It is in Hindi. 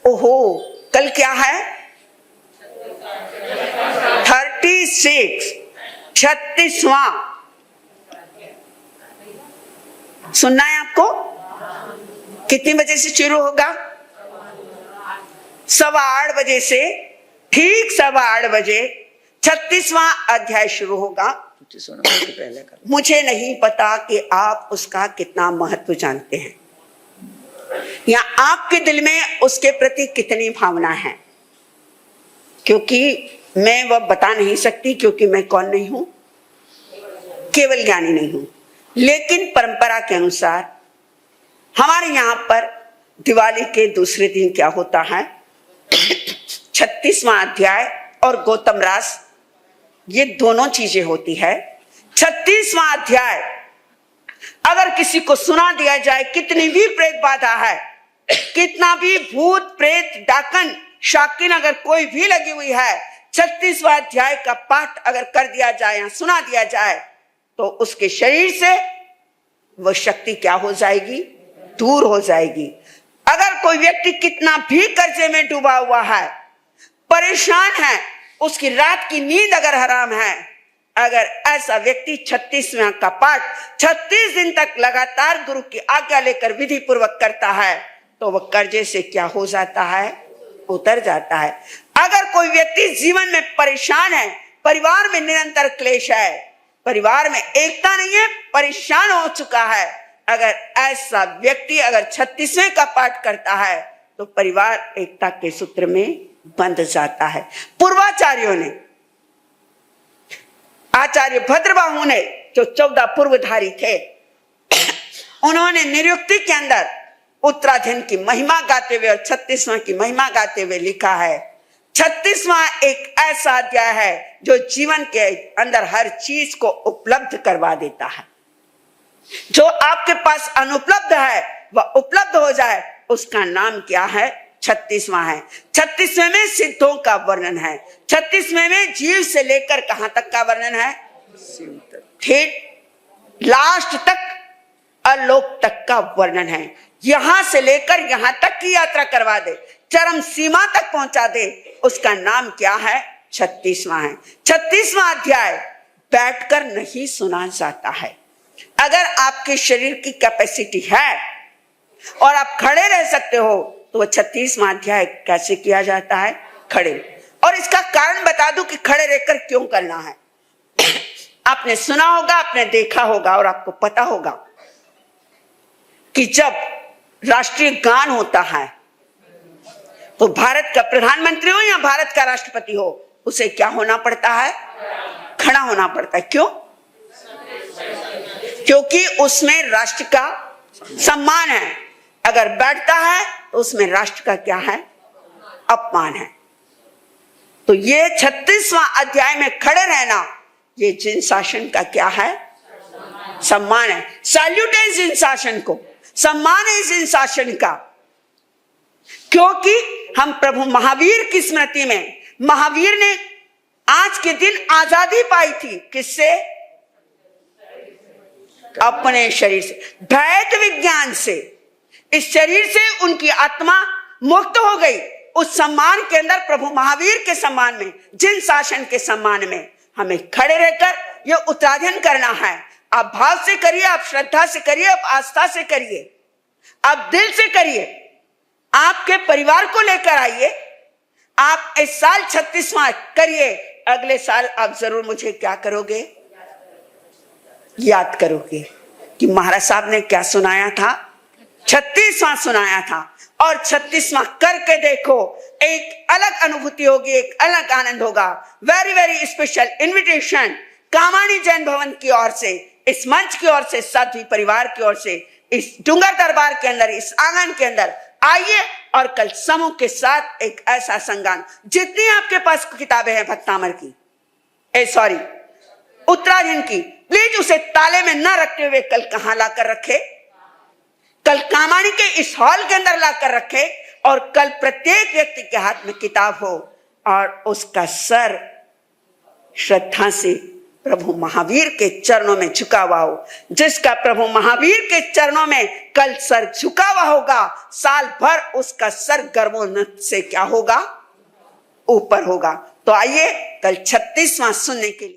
ओहो, कल क्या है? 36, 36वां। सुनना है आपको? कितनी बजे से शुरू होगा? 8:15 बजे से, ठीक 8:15 बजे 36वां अध्याय शुरू होगा। मुझे नहीं पता कि आप उसका कितना महत्व जानते हैं या आपके दिल में उसके प्रति कितनी भावना है, क्योंकि मैं वह बता नहीं सकती, क्योंकि मैं कौन नहीं हूं, केवल ज्ञानी नहीं हूं। लेकिन परंपरा के अनुसार हमारे यहां पर दिवाली के दूसरे दिन क्या होता है, 36वां अध्याय और गौतम रास, ये दोनों चीजें होती है। 36वां अध्याय अगर किसी को सुना दिया जाए, कितनी भी प्रेत बाधा है, कितना भी भूत प्रेत डाकन शाकिन अगर कोई भी लगी हुई है, 36वां अध्याय का पाठ अगर कर दिया जाए या सुना दिया जाए, तो उसके शरीर से वह शक्ति क्या हो जाएगी, दूर हो जाएगी। अगर कोई व्यक्ति कितना भी कर्जे में डूबा हुआ है, परेशान है, उसकी रात की नींद अगर हराम है, अगर ऐसा व्यक्ति 36वां का पाठ 36 दिन तक लगातार गुरु की आज्ञा लेकर विधि पूर्वक करता है, तो वह कर्जे से क्या हो जाता है, उतर जाता है। अगर कोई व्यक्ति जीवन में परेशान है, परिवार में निरंतर क्लेश है, परिवार में एकता नहीं है, परेशान हो चुका है, अगर ऐसा व्यक्ति अगर 36वें का पाठ करता है, तो परिवार एकता के सूत्र में बंध जाता है। पूर्वाचार्यों ने, आचार्य भद्रबाहु ने, जो 14 पूर्वधारी थे, उन्होंने निरुक्ति के अंदर उत्तराधीन की महिमा गाते हुए और 36वां की महिमा गाते हुए लिखा है, 36वां एक ऐसा अध्याय है जो जीवन के अंदर हर चीज को उपलब्ध करवा देता है। जो आपके पास अनुपलब्ध है वह उपलब्ध हो जाए, उसका नाम क्या है, 36वां है। 36वें में सिद्धों का वर्णन है, 36वें में जीव से लेकर कहां तक का वर्णन है, ठीक लास्ट तक, अलोक तक का वर्णन है। यहां से लेकर यहां तक की यात्रा करवा दे, चरम सीमा तक पहुंचा दे, उसका नाम क्या है, 36वां है। 36वां अध्याय बैठकर नहीं सुना जाता है। अगर आपके शरीर की कैपेसिटी है और आप खड़े रह सकते हो, तो वह 36वां अध्याय कैसे किया जाता है, खड़े। और इसका कारण बता दूं कि खड़े रहकर क्यों करना है। आपने सुना होगा, आपने देखा होगा और आपको पता होगा कि जब राष्ट्रीय गान होता है, तो भारत का प्रधानमंत्री हो या भारत का राष्ट्रपति हो, उसे क्या होना पड़ता है, खड़ा होना पड़ता है। क्यों? क्योंकि उसमें राष्ट्र का सम्मान है। अगर बैठता है तो उसमें राष्ट्र का क्या है, अपमान है। तो ये 36वां अध्याय में खड़े रहना, ये जिन शासन का क्या है, सम्मान है। सैल्यूट है जिन शासन को, सम्मान है जिन शासन का। क्योंकि हम प्रभु महावीर की स्मृति में, महावीर ने आज के दिन आजादी पाई थी, किससे, अपने शरीर से, द्वैत विज्ञान से। इस शरीर से उनकी आत्मा मुक्त हो गई। उस सम्मान के अंदर, प्रभु महावीर के सम्मान में, जिन शासन के सम्मान में हमें खड़े रहकर यह उत्तराधीन करना है। आप भाव से करिए, आप श्रद्धा से करिए, आप आस्था से करिए, आप दिल से करिए, आपके परिवार को लेकर आइए। आप इस साल 36वां करिए, अगले साल आप जरूर मुझे क्या करोगे, याद करोगे कि महाराज साहब ने क्या सुनाया था, 36वां सुनाया था। और 36वां करके देखो, एक अलग अनुभूति होगी, एक अलग आनंद होगा। Very very special invitation Kamani Jain Bhavan की ओर से, इस मंच की ओर से, साध्वी परिवार की ओर से, इस डूंगर दरबार के अंदर, इस आंगन के अंदर आइए और कल समूह के साथ एक ऐसा संगान, जितनी आपके पास किताबें हैं भक्तामर की, उत्तराधीन की, प्लीज उसे ताले में न रखते हुए कल कहां लाकर रखे, कल कामानी के इस हॉल के अंदर लाकर रखे। और कल प्रत्येक व्यक्ति के हाथ में किताब हो और उसका सर श्रद्धा से प्रभु महावीर के चरणों में झुका हुआ हो। जिसका प्रभु महावीर के चरणों में कल सर झुका हुआ होगा, साल भर उसका सर गर्वोन्नत से क्या होगा, ऊपर होगा। तो आइए कल 36वां सुनने के लिए